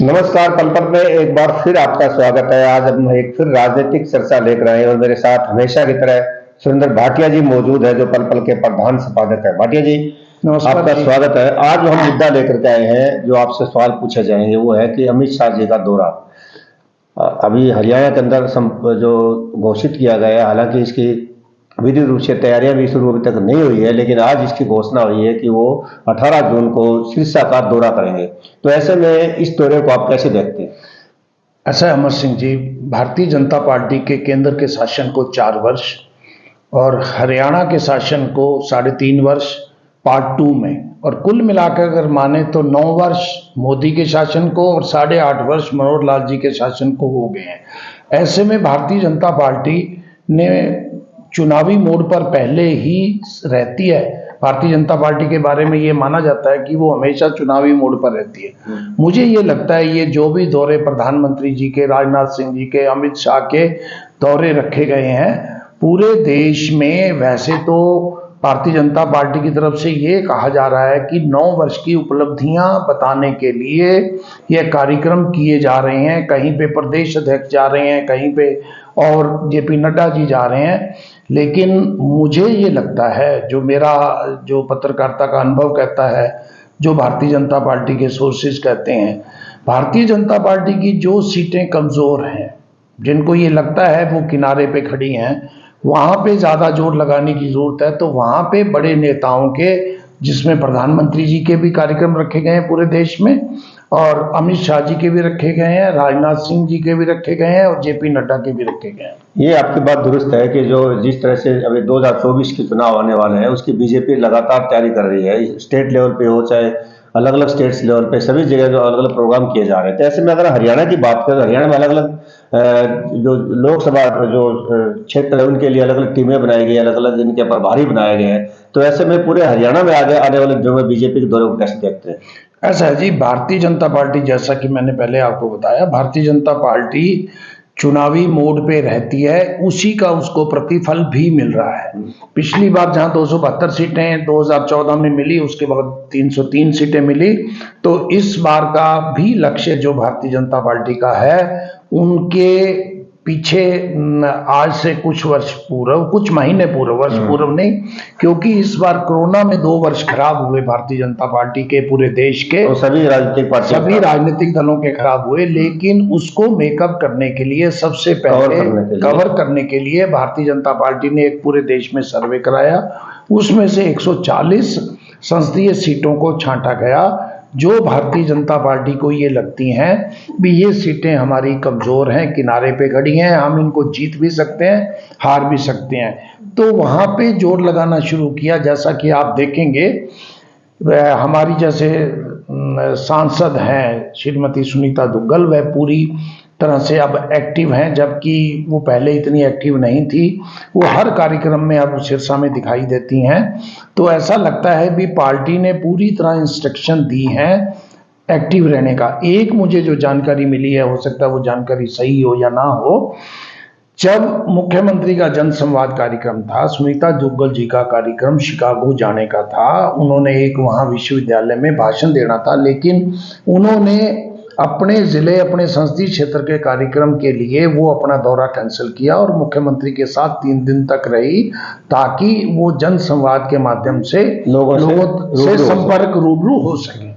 नमस्कार। पल पल में एक बार फिर आपका स्वागत है। आज हम एक फिर राजनीतिक चर्चा लेकर आए हैं और मेरे साथ हमेशा की तरह सुरेंद्र भाटिया जी मौजूद है, जो पल पल के प्रधान संपादक है। भाटिया जी, नमस्कार आपका जी। स्वागत है। आज जो हम मुद्दा लेकर के आए हैं, जो आपसे सवाल पूछे जाएंगे, वो है कि अमित शाह जी का दौरा अभी हरियाणा के अंदर जो घोषित किया गया है। हालांकि इसकी विधिक रूप से तैयारियां भी शुरू अभी तक नहीं हुई है, लेकिन आज इसकी घोषणा हुई है कि वो 18 जून को सिरसा का दौरा करेंगे। तो ऐसे में इस दौरे को आप कैसे देखते हैं? ऐसा है अमर सिंह जी, भारतीय जनता पार्टी के केंद्र के शासन को 4 वर्ष और हरियाणा के शासन को 3.5 वर्ष पार्ट 2 में, और कुल मिलाकर अगर माने तो 9 वर्ष मोदी के शासन को और 8.5 वर्ष मनोहर लाल जी के शासन को हो गए हैं। ऐसे में भारतीय जनता पार्टी ने चुनावी मोड़ पर पहले ही रहती है। भारतीय जनता पार्टी के बारे में ये माना जाता है कि वो हमेशा चुनावी मोड़ पर रहती है। मुझे ये लगता है ये जो भी दौरे प्रधानमंत्री जी के, राजनाथ सिंह जी के, अमित शाह के दौरे रखे गए हैं पूरे देश में, वैसे तो भारतीय जनता पार्टी की तरफ से ये कहा जा रहा है कि 9 वर्ष की उपलब्धियां बताने के लिए ये कार्यक्रम किए जा रहे हैं। कहीं पे प्रदेश अध्यक्ष जा रहे हैं, कहीं पे और जेपी नड्डा जी जा रहे हैं। लेकिन मुझे ये लगता है, जो पत्रकारिता का अनुभव कहता है, जो भारतीय जनता पार्टी के सोर्सेज कहते हैं, भारतीय जनता पार्टी की जो सीटें कमजोर हैं, जिनको ये लगता है वो किनारे पे खड़ी हैं, वहां पे ज्यादा जोर लगाने की जरूरत है। तो वहां पे बड़े नेताओं के, जिसमें प्रधानमंत्री जी के भी कार्यक्रम रखे गए हैं पूरे देश में, और अमित शाह जी के भी रखे गए हैं, राजनाथ सिंह जी के भी रखे गए हैं, और जेपी नड्डा के भी रखे गए हैं। ये आपकी बात दुरुस्त है कि जो जिस तरह से अभी 2024 के चुनाव आने वाले हैं, उसकी बीजेपी लगातार तैयारी कर रही है। स्टेट लेवल पे हो, चाहे अलग अलग स्टेट्स लेवल पे, सभी जगह जो अलग अलग प्रोग्राम किए जा रहे हैं। तो ऐसे में अगर हरियाणा की बात करें, हरियाणा में अलग अलग जो लोकसभा जो क्षेत्र है, उनके लिए अलग अलग टीमें बनाई गई, अलग अलग इनके प्रभारी बनाए गए हैं। तो ऐसे में पूरे हरियाणा में आगे आने वाले जो बीजेपी के दौरे को कैसे देखते हैं? ऐसा है जी, भारतीय जनता पार्टी, जैसा कि मैंने पहले आपको बताया, भारतीय जनता पार्टी चुनावी मोड पे रहती है, उसी का उसको प्रतिफल भी मिल रहा है। पिछली बार जहां 272 सीटें 2014 में मिली, उसके बाद 303 सीटें मिली, तो इस बार का भी लक्ष्य जो भारतीय जनता पार्टी का है, उनके पीछे आज से कुछ वर्ष पूर्व, कुछ महीने पूर्व, वर्ष पूर्व नहीं, क्योंकि इस बार कोरोना में 2 वर्ष खराब हुए भारतीय जनता पार्टी के, पूरे देश के, तो सभी राजनीतिक दलों के खराब हुए। लेकिन उसको मेकअप करने के लिए, सबसे पहले कवर करने के लिए भारतीय जनता पार्टी ने एक पूरे देश में सर्वे कराया। उसमें से 140 संसदीय सीटों को छांटा गया, जो भारतीय जनता पार्टी को ये लगती हैं भी ये सीटें हमारी कमजोर हैं, किनारे पे खड़ी हैं, हम इनको जीत भी सकते हैं, हार भी सकते हैं। तो वहां पे जोर लगाना शुरू किया। जैसा कि आप देखेंगे, हमारी जैसे सांसद हैं श्रीमती सुनीता दुग्गल, वह पूरी तरह से अब एक्टिव हैं, जबकि वो पहले इतनी एक्टिव नहीं थी। वो हर कार्यक्रम में अब सिरसा में दिखाई देती हैं। तो ऐसा लगता है भी पार्टी ने पूरी तरह इंस्ट्रक्शन दी हैं एक्टिव रहने का। एक मुझे जो जानकारी मिली है, हो सकता है वो जानकारी सही हो या ना हो, जब मुख्यमंत्री का जन संवाद कार्यक्रम था, सुनीता दुग्गल जी का कार्यक्रम शिकागो जाने का था, उन्होंने एक वहां विश्वविद्यालय में भाषण देना था, लेकिन उन्होंने अपने जिले, अपने संसदीय क्षेत्र के कार्यक्रम के लिए वो अपना दौरा कैंसिल किया और मुख्यमंत्री के साथ 3 दिन तक रही, ताकि वो जन संवाद के माध्यम से लोगों से संपर्क रूबरू हो सके।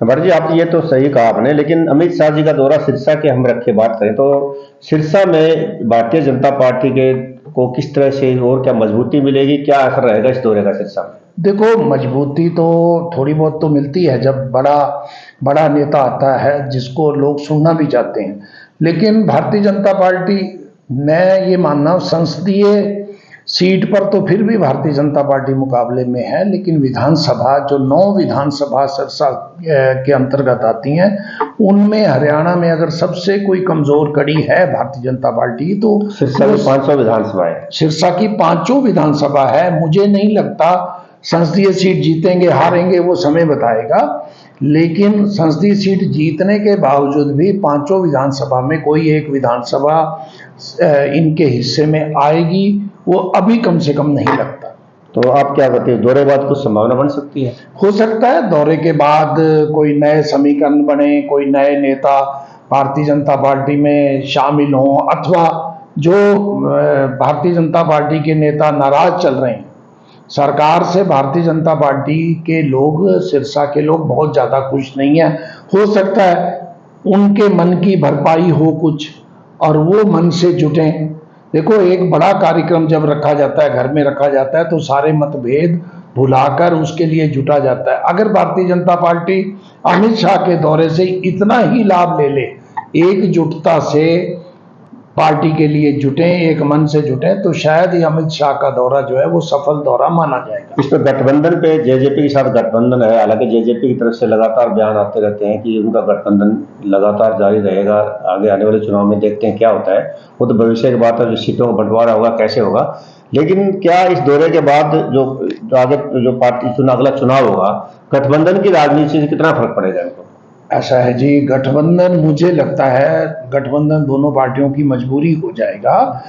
भट्ट जी, आप ये तो सही कहा आपने, लेकिन अमित शाह जी का दौरा सिरसा के हम रख के बात करें तो सिरसा में भारतीय जनता पार्टी के को किस तरह से और क्या मजबूती मिलेगी, क्या असर रहेगा इस दौरे का सिरसा में? देखो, मजबूती तो थोड़ी बहुत तो मिलती है जब बड़ा नेता आता है जिसको लोग सुनना भी चाहते हैं। लेकिन भारतीय जनता पार्टी, मैं ये मानना, संसदीय सीट पर तो फिर भी भारतीय जनता पार्टी मुकाबले में है, लेकिन विधानसभा, जो 9 विधानसभा सिरसा के अंतर्गत आती हैं, उनमें हरियाणा में अगर सबसे कोई कमजोर कड़ी है भारतीय जनता पार्टी, तो सिरसा की 500 विधानसभा है। सिरसा की 5 विधानसभा है। मुझे नहीं लगता संसदीय सीट जीतेंगे हारेंगे, वो समय बताएगा, लेकिन संसदीय सीट जीतने के बावजूद भी 5 विधानसभा में कोई एक विधानसभा इनके हिस्से में आएगी, वो अभी कम से कम नहीं लगता। तो आप क्या कहते हैं, दौरे बाद कुछ संभावना बन सकती है? हो सकता है दौरे के बाद कोई नए समीकरण बने, कोई नए नेता भारतीय जनता पार्टी में शामिल हों, अथवा जो भारतीय जनता पार्टी के नेता नाराज चल रहे हैं सरकार से, भारतीय जनता पार्टी के लोग, सिरसा के लोग बहुत ज़्यादा खुश नहीं है। हो सकता है उनके मन की भरपाई हो कुछ और वो मन से जुटें। देखो, एक बड़ा कार्यक्रम जब रखा जाता है, घर में रखा जाता है, तो सारे मतभेद भुलाकर उसके लिए जुटा जाता है। अगर भारतीय जनता पार्टी अमित शाह के दौरे से इतना ही लाभ ले ले, एकजुटता से पार्टी के लिए जुटें, एक मन से जुटें, तो शायद ही अमित शाह का दौरा जो है वो सफल दौरा माना जाएगा। इस पर गठबंधन पे जेजेपी के साथ गठबंधन है, हालांकि जेजेपी की तरफ से लगातार बयान आते रहते हैं कि उनका गठबंधन लगातार जारी रहेगा, आगे आने वाले चुनाव में देखते हैं क्या होता है, वो तो भविष्य की बात है, जो सीटों का बंटवारा होगा कैसे होगा। लेकिन क्या इस दौरे के बाद जो आगे जो पार्टी अगला चुनाव होगा, गठबंधन की राजनीति से कितना फर्क पड़ेगा इनको? ऐसा है जी, गठबंधन, मुझे लगता है गठबंधन दोनों पार्टियों की मजबूरी हो जाएगा।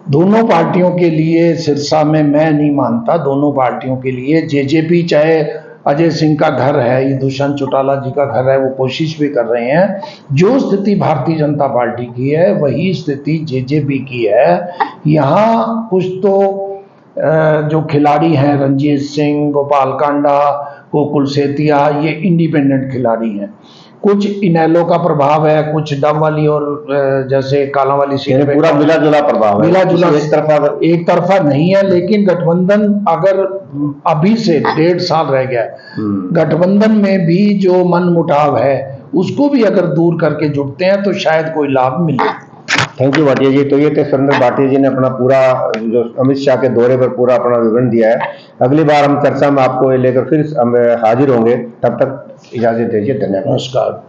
दोनों पार्टियों के लिए सिरसा में मैं नहीं मानता, दोनों पार्टियों के लिए जेजेपी, चाहे अजय सिंह का घर है, ये दुष्यंत चौटाला जी का घर है, वो कोशिश भी कर रहे हैं। जो स्थिति भारतीय जनता पार्टी की है वही स्थिति जेजेपी की है। यहाँ कुछ तो जो खिलाड़ी हैं, रंजीत सिंह, गोपाल कांडा, गोकुल सेतिया, ये इंडिपेंडेंट खिलाड़ी हैं। कुछ इनेलो का प्रभाव है, कुछ डब वाली और जैसे काला वाली सीट पे पूरा मिला जुला प्रभाव है, मिला जुला, एक तरफा नहीं है। लेकिन गठबंधन अगर अभी से 1.5 साल रह गया है, गठबंधन में भी जो मन मुटाव है उसको भी अगर दूर करके जुटते हैं तो शायद कोई लाभ मिले। थैंक यू भाटिया जी। तो ये थे सुरेंद्र भाटिया जी ने अपना पूरा जो अमित शाह के दौरे पर पूरा अपना विवरण दिया है। अगली बार हम चर्चा में आपको लेकर फिर हम हाजिर होंगे, तब तक इजाजत दीजिए, धन्यवाद। नमस्कार।